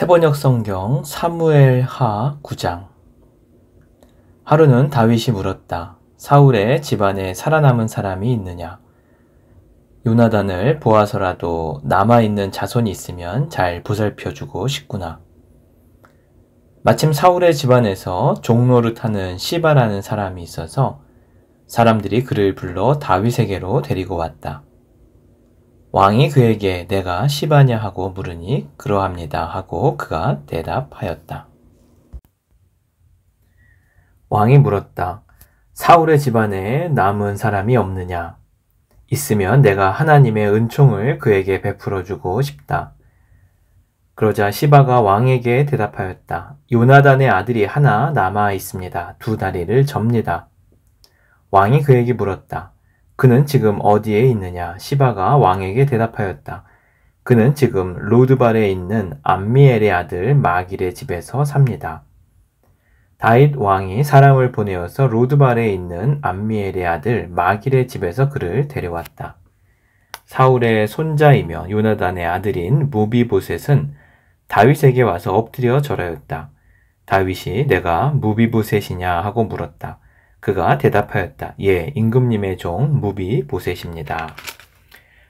세번역 성경 사무엘하 9장. 하루는 다윗이 물었다. 사울의 집안에 살아남은 사람이 있느냐? 요나단을 보아서라도 남아있는 자손이 있으면 잘 보살펴주고 싶구나. 마침 사울의 집안에서 종노릇하는 시바라는 사람이 있어서 사람들이 그를 불러 다윗에게로 데리고 왔다. 왕이 그에게 내가 시바냐 하고 물으니 그러합니다 하고 그가 대답하였다. 왕이 물었다. 사울의 집안에 남은 사람이 없느냐? 있으면 내가 하나님의 은총을 그에게 베풀어 주고 싶다. 그러자 시바가 왕에게 대답하였다. 요나단의 아들이 하나 남아 있습니다. 두 다리를 접니다. 왕이 그에게 물었다. 그는 지금 어디에 있느냐? 시바가 왕에게 대답하였다. 그는 지금 로드발에 있는 암미엘의 아들 마길의 집에서 삽니다. 다윗 왕이 사람을 보내어서 로드발에 있는 암미엘의 아들 마길의 집에서 그를 데려왔다. 사울의 손자이며 요나단의 아들인 무비보셋은 다윗에게 와서 엎드려 절하였다. 다윗이 내가 무비보셋이냐 하고 물었다. 그가 대답하였다. 예, 임금님의 종 무비보셋입니다.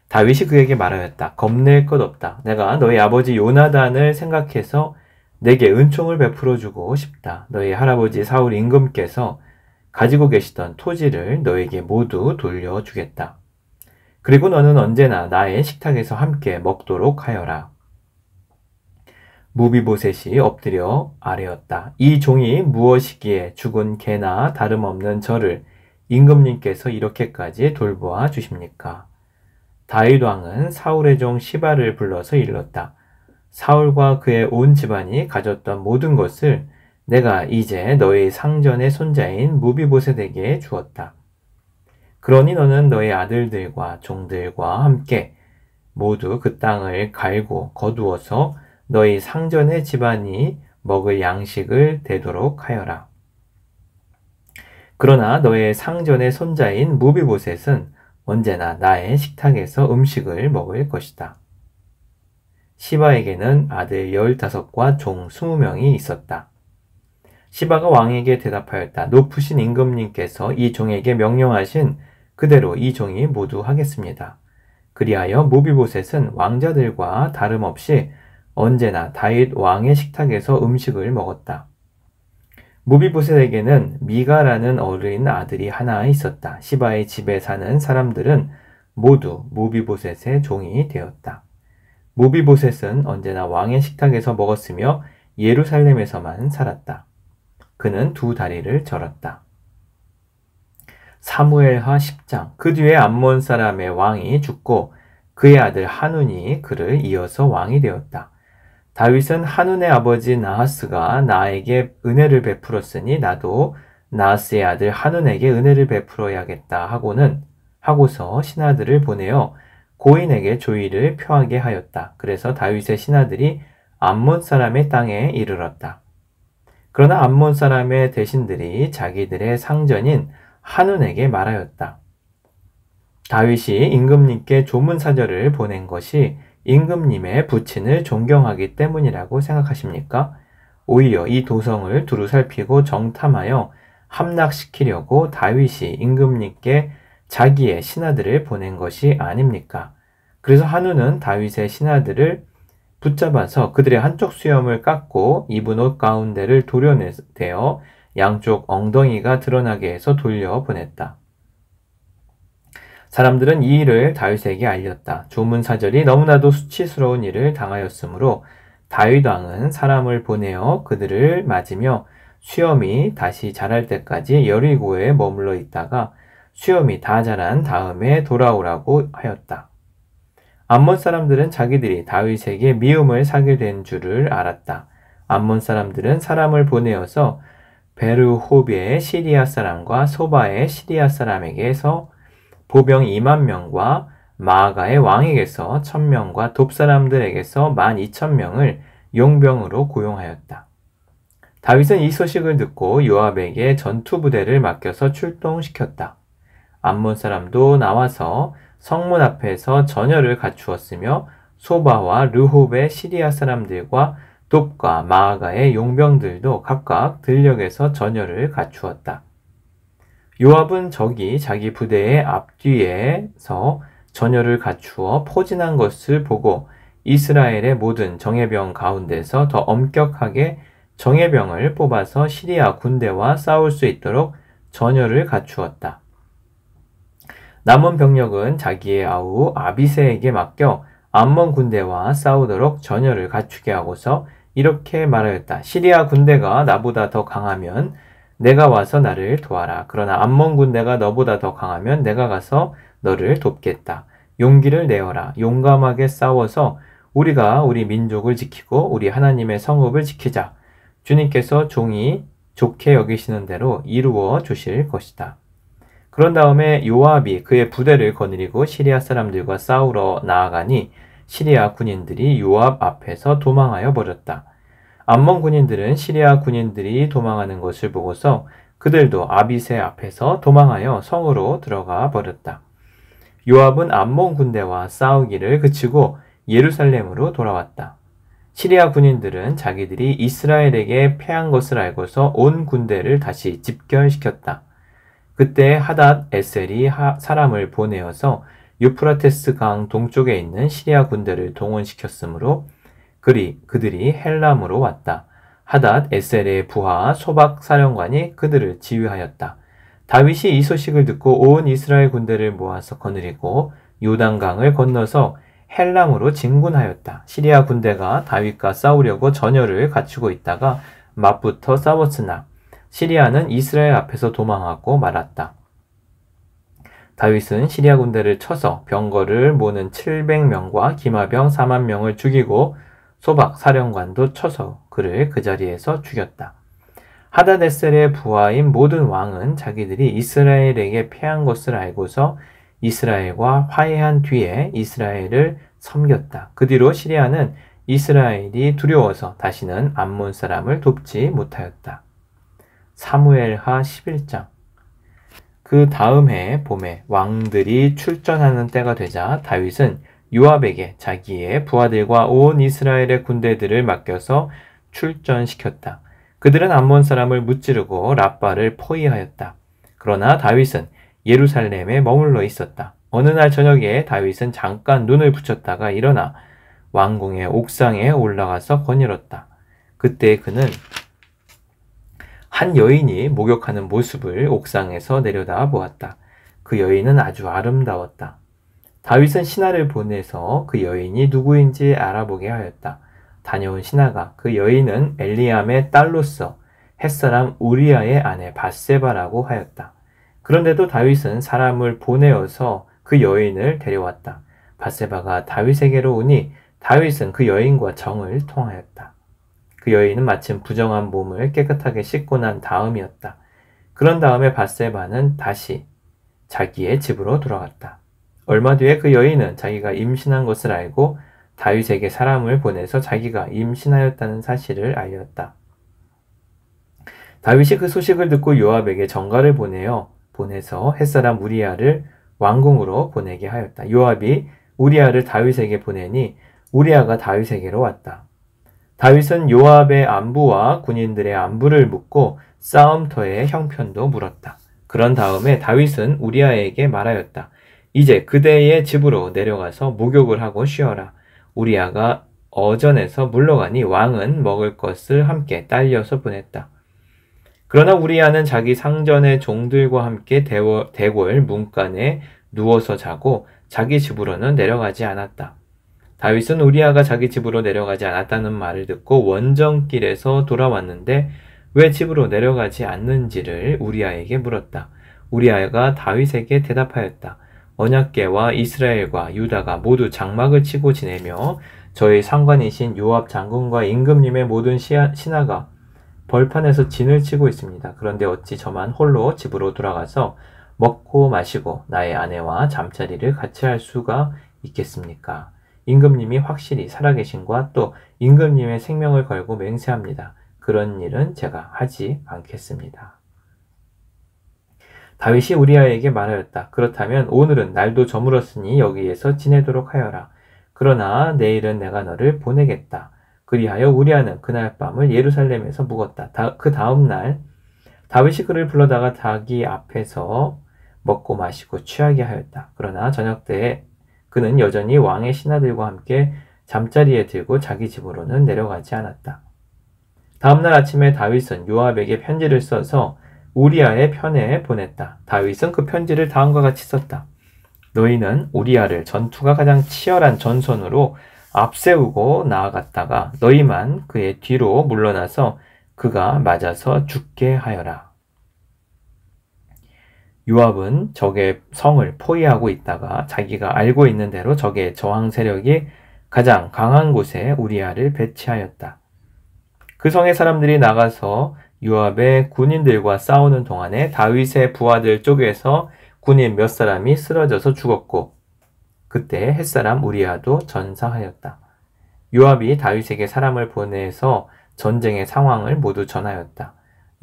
다윗이 그에게 말하였다. 겁낼 것 없다. 내가 너희 아버지 요나단을 생각해서 내게 은총을 베풀어 주고 싶다. 너희 할아버지 사울 임금께서 가지고 계시던 토지를 너에게 모두 돌려주겠다. 그리고 너는 언제나 나의 식탁에서 함께 먹도록 하여라. 무비보셋이 엎드려 아뢰었다. 이 종이 무엇이기에 죽은 개나 다름없는 저를 임금님께서 이렇게까지 돌보아 주십니까? 다윗 왕은 사울의 종 시바를 불러서 일렀다. 사울과 그의 온 집안이 가졌던 모든 것을 내가 이제 너희 상전의 손자인 무비보셋에게 주었다. 그러니 너는 너희 아들들과 종들과 함께 모두 그 땅을 갈고 거두어서 너희 상전의 집안이 먹을 양식을 되도록 하여라. 그러나 너의 상전의 손자인 무비보셋은 언제나 나의 식탁에서 음식을 먹을 것이다. 시바에게는 아들 15과 종 20명이 있었다. 시바가 왕에게 대답하였다. 높으신 임금님께서 이 종에게 명령하신 그대로 이 종이 모두 하겠습니다. 그리하여 무비보셋은 왕자들과 다름없이 언제나 다윗 왕의 식탁에서 음식을 먹었다. 무비보셋에게는 미가라는 어린 아들이 하나 있었다. 시바의 집에 사는 사람들은 모두 무비보셋의 종이 되었다. 무비보셋은 언제나 왕의 식탁에서 먹었으며 예루살렘에서만 살았다. 그는 두 다리를 절었다. 사무엘하 10장. 그 뒤에 암몬 사람의 왕이 죽고 그의 아들 하눈이 그를 이어서 왕이 되었다. 다윗은 하눈의 아버지 나하스가 나에게 은혜를 베풀었으니 나도 나하스의 아들 하눈에게 은혜를 베풀어야겠다 하고서 신하들을 보내어 고인에게 조의를 표하게 하였다. 그래서 다윗의 신하들이 암몬 사람의 땅에 이르렀다. 그러나 암몬 사람의 대신들이 자기들의 상전인 하눈에게 말하였다. 다윗이 임금님께 조문사절을 보낸 것이 임금님의 부친을 존경하기 때문이라고 생각하십니까? 오히려 이 도성을 두루 살피고 정탐하여 함락시키려고 다윗이 임금님께 자기의 신하들을 보낸 것이 아닙니까? 그래서 한우는 다윗의 신하들을 붙잡아서 그들의 한쪽 수염을 깎고 입은 옷 가운데를 도려내어 양쪽 엉덩이가 드러나게 해서 돌려보냈다. 사람들은 이 일을 다윗에게 알렸다. 조문사절이 너무나도 수치스러운 일을 당하였으므로 다윗 왕은 사람을 보내어 그들을 맞으며 수염이 다시 자랄 때까지 여리고에 머물러 있다가 수염이 다 자란 다음에 돌아오라고 하였다. 암몬 사람들은 자기들이 다윗에게 미움을 사게 된 줄을 알았다. 암몬 사람들은 사람을 보내어서 베르호베의 시리아 사람과 소바의 시리아 사람에게서 보병 2만 명과 마아가의 왕에게서 1000명과 돕사람들에게서 12,000명을 용병으로 고용하였다. 다윗은 이 소식을 듣고 요압에게 전투부대를 맡겨서 출동시켰다. 암몬 사람도 나와서 성문 앞에서 전열을 갖추었으며 소바와 르홉의 시리아 사람들과 돕과 마아가의 용병들도 각각 들녘에서 전열을 갖추었다. 요압은 적이 자기 부대의 앞뒤에서 전열을 갖추어 포진한 것을 보고 이스라엘의 모든 정예병 가운데서 더 엄격하게 정예병을 뽑아서 시리아 군대와 싸울 수 있도록 전열을 갖추었다. 남은 병력은 자기의 아우 아비새에게 맡겨 암몬 군대와 싸우도록 전열을 갖추게 하고서 이렇게 말하였다. 시리아 군대가 나보다 더 강하면 내가 와서 나를 도와라. 그러나 암몬 군대가 너보다 더 강하면 내가 가서 너를 돕겠다. 용기를 내어라. 용감하게 싸워서 우리가 우리 민족을 지키고 우리 하나님의 성읍을 지키자. 주님께서 종이 좋게 여기시는 대로 이루어 주실 것이다. 그런 다음에 요압이 그의 부대를 거느리고 시리아 사람들과 싸우러 나아가니 시리아 군인들이 요압 앞에서 도망하여 버렸다. 암몬 군인들은 시리아 군인들이 도망하는 것을 보고서 그들도 아비새 앞에서 도망하여 성으로 들어가 버렸다. 요압은 암몬 군대와 싸우기를 그치고 예루살렘으로 돌아왔다. 시리아 군인들은 자기들이 이스라엘에게 패한 것을 알고서 온 군대를 다시 집결시켰다. 그때 하닷 에셀이 사람을 보내어서 유프라테스 강 동쪽에 있는 시리아 군대를 동원시켰으므로 그들이 헬람으로 왔다. 하닷 에셀의 부하 소박 사령관이 그들을 지휘하였다. 다윗이 이 소식을 듣고 온 이스라엘 군대를 모아서 거느리고 요단강을 건너서 헬람으로 진군하였다. 시리아 군대가 다윗과 싸우려고 전열을 갖추고 있다가 맞붙어 싸웠으나 시리아는 이스라엘 앞에서 도망하고 말았다. 다윗은 시리아 군대를 쳐서 병거를 모는 700명과 기마병 4만 명을 죽이고 소박 사령관도 쳐서 그를 그 자리에서 죽였다. 하다데셀의 부하인 모든 왕은 자기들이 이스라엘에게 패한 것을 알고서 이스라엘과 화해한 뒤에 이스라엘을 섬겼다. 그 뒤로 시리아는 이스라엘이 두려워서 다시는 암몬 사람을 돕지 못하였다. 사무엘하 11장. 그 다음 해 봄에 왕들이 출전하는 때가 되자 다윗은 요압에게 자기의 부하들과 온 이스라엘의 군대들을 맡겨서 출전시켰다. 그들은 암몬 사람을 무찌르고 랍바를 포위하였다. 그러나 다윗은 예루살렘에 머물러 있었다. 어느 날 저녁에 다윗은 잠깐 눈을 붙였다가 일어나 왕궁의 옥상에 올라가서 거닐었다. 그때 그는 한 여인이 목욕하는 모습을 옥상에서 내려다 보았다. 그 여인은 아주 아름다웠다. 다윗은 신하를 보내서 그 여인이 누구인지 알아보게 하였다. 다녀온 신하가 그 여인은 엘리암의 딸로서 햇사람 우리아의 아내 밧세바라고 하였다. 그런데도 다윗은 사람을 보내어서 그 여인을 데려왔다. 밧세바가 다윗에게로 오니 다윗은 그 여인과 정을 통하였다. 그 여인은 마침 부정한 몸을 깨끗하게 씻고 난 다음이었다. 그런 다음에 밧세바는 다시 자기의 집으로 돌아갔다. 얼마 뒤에 그 여인은 자기가 임신한 것을 알고 다윗에게 사람을 보내서 자기가 임신하였다는 사실을 알렸다. 다윗이 그 소식을 듣고 요압에게 전가를 보내서 햇사람 우리아를 왕궁으로 보내게 하였다. 요압이 우리아를 다윗에게 보내니 우리아가 다윗에게로 왔다. 다윗은 요압의 안부와 군인들의 안부를 묻고 싸움터의 형편도 물었다. 그런 다음에 다윗은 우리아에게 말하였다. 이제 그대의 집으로 내려가서 목욕을 하고 쉬어라. 우리아가 어전에서 물러가니 왕은 먹을 것을 함께 딸려서 보냈다. 그러나 우리아는 자기 상전의 종들과 함께 대궐 문간에 누워서 자고 자기 집으로는 내려가지 않았다. 다윗은 우리아가 자기 집으로 내려가지 않았다는 말을 듣고 원정길에서 돌아왔는데 왜 집으로 내려가지 않는지를 우리아에게 물었다. 우리아가 다윗에게 대답하였다. 언약궤와 이스라엘과 유다가 모두 장막을 치고 지내며 저희 상관이신 요압 장군과 임금님의 모든 신하가 벌판에서 진을 치고 있습니다. 그런데 어찌 저만 홀로 집으로 돌아가서 먹고 마시고 나의 아내와 잠자리를 같이 할 수가 있겠습니까? 임금님이 확실히 살아계신과 또 임금님의 생명을 걸고 맹세합니다. 그런 일은 제가 하지 않겠습니다. 다윗이 우리아에게 말하였다. 그렇다면 오늘은 날도 저물었으니 여기에서 지내도록 하여라. 그러나 내일은 내가 너를 보내겠다. 그리하여 우리아는 그날 밤을 예루살렘에서 묵었다. 그 다음 날 다윗이 그를 불러다가 자기 앞에서 먹고 마시고 취하게 하였다. 그러나 저녁 때에 그는 여전히 왕의 신하들과 함께 잠자리에 들고 자기 집으로는 내려가지 않았다. 다음날 아침에 다윗은 요압에게 편지를 써서 우리아의 편에 보냈다. 다윗은 그 편지를 다음과 같이 썼다. 너희는 우리아를 전투가 가장 치열한 전선으로 앞세우고 나아갔다가 너희만 그의 뒤로 물러나서 그가 맞아서 죽게 하여라. 요압은 적의 성을 포위하고 있다가 자기가 알고 있는 대로 적의 저항 세력이 가장 강한 곳에 우리아를 배치하였다. 그 성의 사람들이 나가서 요압의 군인들과 싸우는 동안에 다윗의 부하들 쪽에서 군인 몇 사람이 쓰러져서 죽었고 그때 햇사람 우리아도 전사하였다. 요압이 다윗에게 사람을 보내서 전쟁의 상황을 모두 전하였다.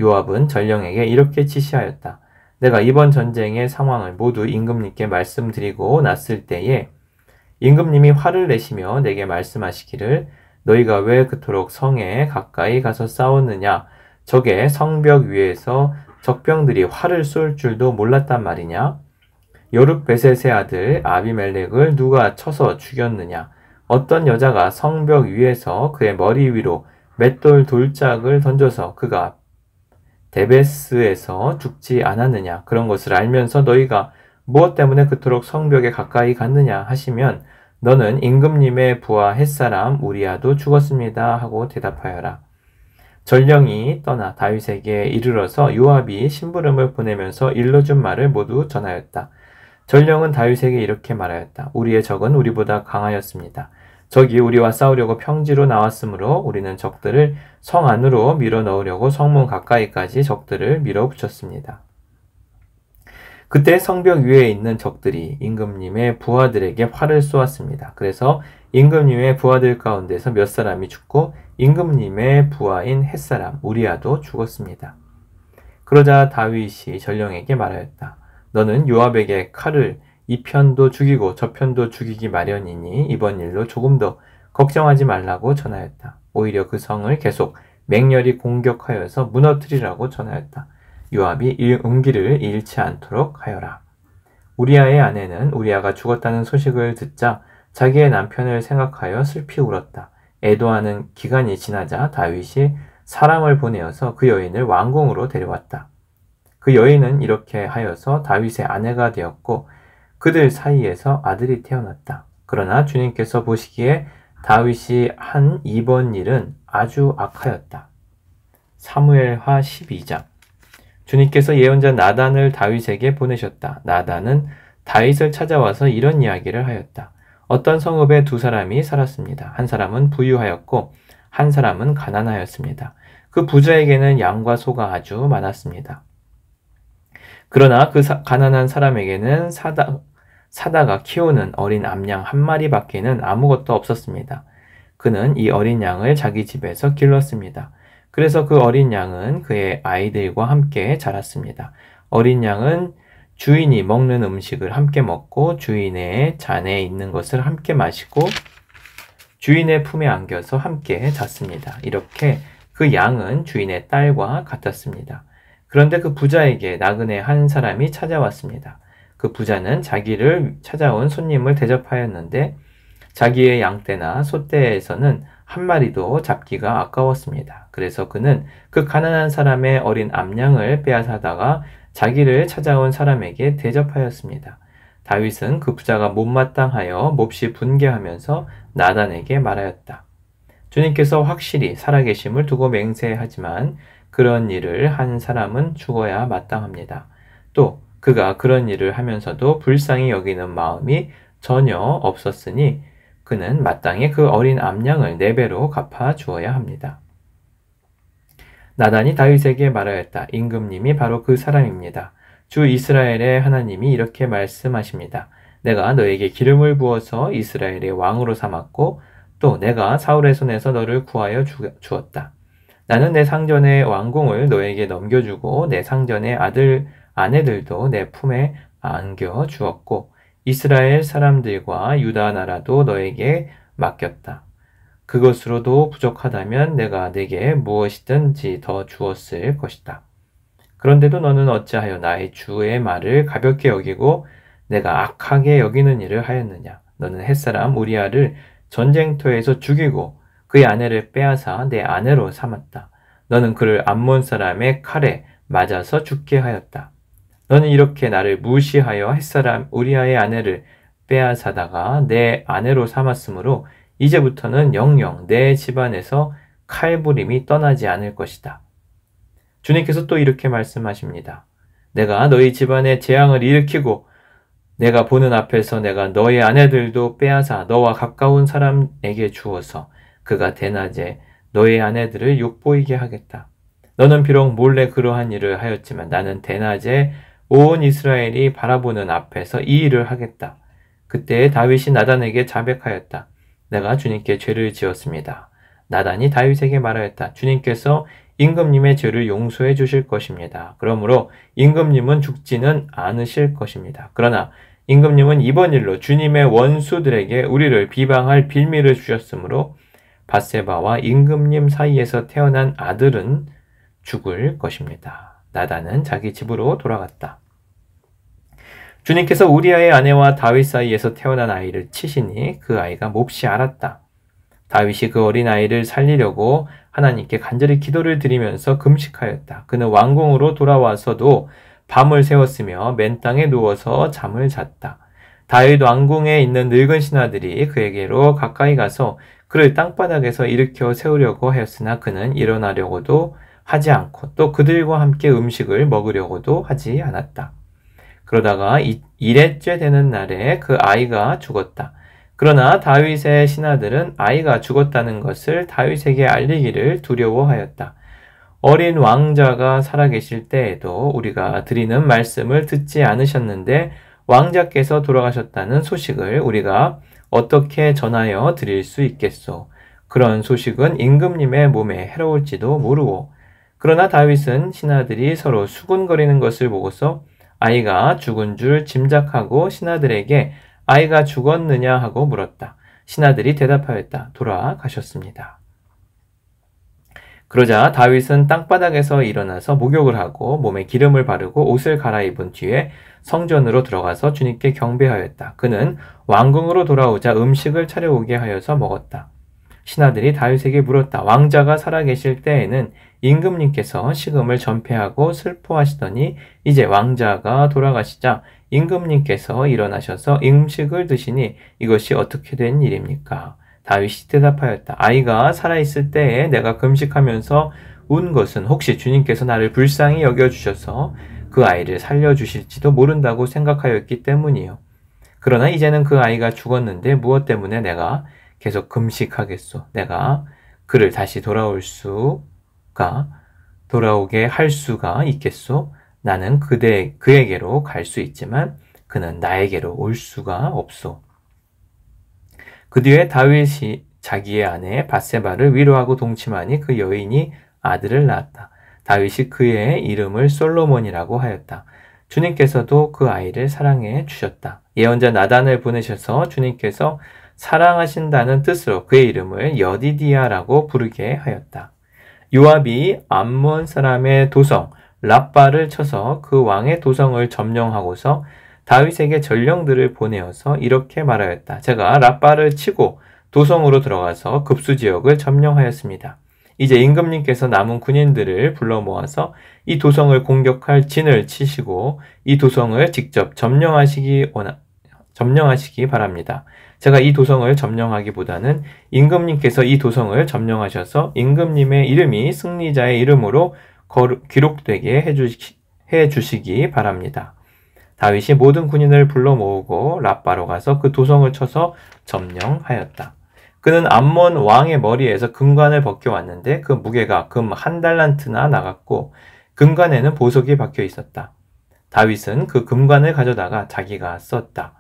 요압은 전령에게 이렇게 지시하였다. 내가 이번 전쟁의 상황을 모두 임금님께 말씀드리고 났을 때에 임금님이 화를 내시며 내게 말씀하시기를 너희가 왜 그토록 성에 가까이 가서 싸웠느냐? 적의 성벽 위에서 적병들이 활을 쏠 줄도 몰랐단 말이냐? 여룻베셋의 아들 아비멜렉을 누가 쳐서 죽였느냐? 어떤 여자가 성벽 위에서 그의 머리 위로 맷돌 돌짝을 던져서 그가 데베스에서 죽지 않았느냐? 그런 것을 알면서 너희가 무엇 때문에 그토록 성벽에 가까이 갔느냐 하시면 너는 임금님의 부하 햇사람 우리아도 죽었습니다 하고 대답하여라. 전령이 떠나 다윗에게 이르러서 요압이 심부름을 보내면서 일러준 말을 모두 전하였다. 전령은 다윗에게 이렇게 말하였다. 우리의 적은 우리보다 강하였습니다. 적이 우리와 싸우려고 평지로 나왔으므로 우리는 적들을 성 안으로 밀어 넣으려고 성문 가까이까지 적들을 밀어붙였습니다. 그때 성벽 위에 있는 적들이 임금님의 부하들에게 활을 쏘았습니다. 그래서 임금님의 부하들 가운데서 몇 사람이 죽고 임금님의 부하인 햇사람 우리아도 죽었습니다. 그러자 다윗이 전령에게 말하였다. 너는 요압에게 칼을 이 편도 죽이고 저 편도 죽이기 마련이니 이번 일로 조금 더 걱정하지 말라고 전하였다. 오히려 그 성을 계속 맹렬히 공격하여서 무너뜨리라고 전하였다. 요압이 음기를 잃지 않도록 하여라. 우리아의 아내는 우리아가 죽었다는 소식을 듣자 자기의 남편을 생각하여 슬피 울었다. 애도하는 기간이 지나자 다윗이 사람을 보내어서 그 여인을 왕궁으로 데려왔다. 그 여인은 이렇게 하여서 다윗의 아내가 되었고 그들 사이에서 아들이 태어났다. 그러나 주님께서 보시기에 다윗이 한 이번 일은 아주 악하였다. 사무엘하 12장. 주님께서 예언자 나단을 다윗에게 보내셨다. 나단은 다윗을 찾아와서 이런 이야기를 하였다. 어떤 성읍에 두 사람이 살았습니다. 한 사람은 부유하였고 한 사람은 가난하였습니다. 그 부자에게는 양과 소가 아주 많았습니다. 그러나 그 가난한 사람에게는 사다가 키우는 어린 암양 한 마리밖에는 아무것도 없었습니다. 그는 이 어린 양을 자기 집에서 길렀습니다. 그래서 그 어린 양은 그의 아이들과 함께 자랐습니다. 어린 양은 주인이 먹는 음식을 함께 먹고 주인의 잔에 있는 것을 함께 마시고 주인의 품에 안겨서 함께 잤습니다. 이렇게 그 양은 주인의 딸과 같았습니다. 그런데 그 부자에게 나그네 한 사람이 찾아왔습니다. 그 부자는 자기를 찾아온 손님을 대접하였는데 자기의 양떼나 소떼에서는 한 마리도 잡기가 아까웠습니다. 그래서 그는 그 가난한 사람의 어린 암양을 빼앗아다가 자기를 찾아온 사람에게 대접하였습니다. 다윗은 그 부자가 못마땅하여 몹시 분개하면서 나단에게 말하였다. 주님께서 확실히 살아계심을 두고 맹세하지만 그런 일을 한 사람은 죽어야 마땅합니다. 또 그가 그런 일을 하면서도 불쌍히 여기는 마음이 전혀 없었으니 그는 마땅히 그 어린 암양을 4배로 갚아 주어야 합니다. 나단이 다윗에게 말하였다. 임금님이 바로 그 사람입니다. 주 이스라엘의 하나님이 이렇게 말씀하십니다. 내가 너에게 기름을 부어서 이스라엘의 왕으로 삼았고 또 내가 사울의 손에서 너를 구하여 주었다. 나는 내 상전의 왕궁을 너에게 넘겨주고 내 상전의 아내들도 내 품에 안겨 주었고 이스라엘 사람들과 유다 나라도 너에게 맡겼다. 그것으로도 부족하다면 내가 네게 무엇이든지 더 주었을 것이다. 그런데도 너는 어찌하여 나의 주의 말을 가볍게 여기고 내가 악하게 여기는 일을 하였느냐? 너는 햇사람 우리아를 전쟁터에서 죽이고 그의 아내를 빼앗아 내 아내로 삼았다. 너는 그를 암몬 사람의 칼에 맞아서 죽게 하였다. 너는 이렇게 나를 무시하여 햇사람 우리아의 아내를 빼앗아다가 내 아내로 삼았으므로 이제부터는 영영 내 집안에서 칼부림이 떠나지 않을 것이다. 주님께서 또 이렇게 말씀하십니다. 내가 너희 집안에 재앙을 일으키고 내가 보는 앞에서 내가 너의 아내들도 빼앗아 너와 가까운 사람에게 주어서 그가 대낮에 너의 아내들을 욕보이게 하겠다. 너는 비록 몰래 그러한 일을 하였지만 나는 대낮에 온 이스라엘이 바라보는 앞에서 이 일을 하겠다. 그때 다윗이 나단에게 자백하였다. 내가 주님께 죄를 지었습니다. 나단이 다윗에게 말하였다. 주님께서 임금님의 죄를 용서해 주실 것입니다. 그러므로 임금님은 죽지는 않으실 것입니다. 그러나 임금님은 이번 일로 주님의 원수들에게 우리를 비방할 빌미를 주셨으므로 밧세바와 임금님 사이에서 태어난 아들은 죽을 것입니다. 나단은 자기 집으로 돌아갔다. 주님께서 우리아의 아내와 다윗 사이에서 태어난 아이를 치시니 그 아이가 몹시 앓았다. 다윗이 그 어린 아이를 살리려고 하나님께 간절히 기도를 드리면서 금식하였다. 그는 왕궁으로 돌아와서도 밤을 새웠으며 맨 땅에 누워서 잠을 잤다. 다윗 왕궁에 있는 늙은 신하들이 그에게로 가까이 가서 그를 땅바닥에서 일으켜 세우려고 하였으나 그는 일어나려고도 하지 않고 또 그들과 함께 음식을 먹으려고도 하지 않았다. 그러다가 이레째 되는 날에 그 아이가 죽었다. 그러나 다윗의 신하들은 아이가 죽었다는 것을 다윗에게 알리기를 두려워하였다. 어린 왕자가 살아계실 때에도 우리가 드리는 말씀을 듣지 않으셨는데 왕자께서 돌아가셨다는 소식을 우리가 어떻게 전하여 드릴 수 있겠소? 그런 소식은 임금님의 몸에 해로울지도 모르고 그러나 다윗은 신하들이 서로 수군거리는 것을 보고서 아이가 죽은 줄 짐작하고 신하들에게 아이가 죽었느냐 하고 물었다. 신하들이 대답하였다. 돌아가셨습니다. 그러자 다윗은 땅바닥에서 일어나서 목욕을 하고 몸에 기름을 바르고 옷을 갈아입은 뒤에 성전으로 들어가서 주님께 경배하였다. 그는 왕궁으로 돌아오자 음식을 차려오게 하여서 먹었다. 신하들이 다윗에게 물었다. 왕자가 살아계실 때에는 임금님께서 식음을 전폐하고 슬퍼하시더니 이제 왕자가 돌아가시자 임금님께서 일어나셔서 음식을 드시니 이것이 어떻게 된 일입니까? 다윗이 대답하였다. 아이가 살아있을 때에 내가 금식하면서 운 것은 혹시 주님께서 나를 불쌍히 여겨주셔서 그 아이를 살려주실지도 모른다고 생각하였기 때문이요. 그러나 이제는 그 아이가 죽었는데 무엇 때문에 내가 계속 금식하겠소? 내가 그를 다시 돌아오게 할 수가 있겠소? 나는 그에게로 갈 수 있지만 그는 나에게로 올 수가 없소. 그 뒤에 다윗이 자기의 아내 밧세바를 위로하고 동침하니 그 여인이 아들을 낳았다. 다윗이 그의 이름을 솔로몬이라고 하였다. 주님께서도 그 아이를 사랑해 주셨다. 예언자 나단을 보내셔서 주님께서 사랑하신다는 뜻으로 그의 이름을 여디디아라고 부르게 하였다. 요압이 암몬 사람의 도성 랍바를 쳐서 그 왕의 도성을 점령하고서 다윗에게 전령들을 보내어서 이렇게 말하였다. 제가 랍바를 치고 도성으로 들어가서 급수 지역을 점령하였습니다. 이제 임금님께서 남은 군인들을 불러 모아서 이 도성을 공격할 진을 치시고 이 도성을 직접 점령하시기 바랍니다. 제가 이 도성을 점령하기보다는 임금님께서 이 도성을 점령하셔서 임금님의 이름이 승리자의 이름으로 기록되게 해주시기 바랍니다. 다윗이 모든 군인을 불러 모으고 랍바로 가서 그 도성을 쳐서 점령하였다. 그는 암몬 왕의 머리에서 금관을 벗겨왔는데 그 무게가 금 1달란트나 나갔고 금관에는 보석이 박혀 있었다. 다윗은 그 금관을 가져다가 자기가 썼다.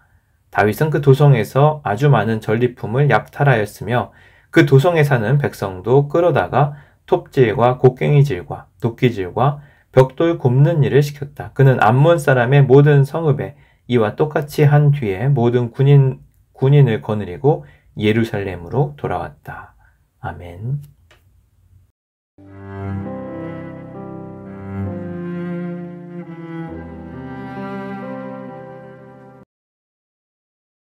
다윗은 그 도성에서 아주 많은 전리품을 약탈하였으며 그 도성에 사는 백성도 끌어다가 톱질과 곡괭이질과 도끼질과 벽돌 굽는 일을 시켰다. 그는 암몬 사람의 모든 성읍에 이와 똑같이 한 뒤에 모든 군인을 거느리고 예루살렘으로 돌아왔다. 아멘.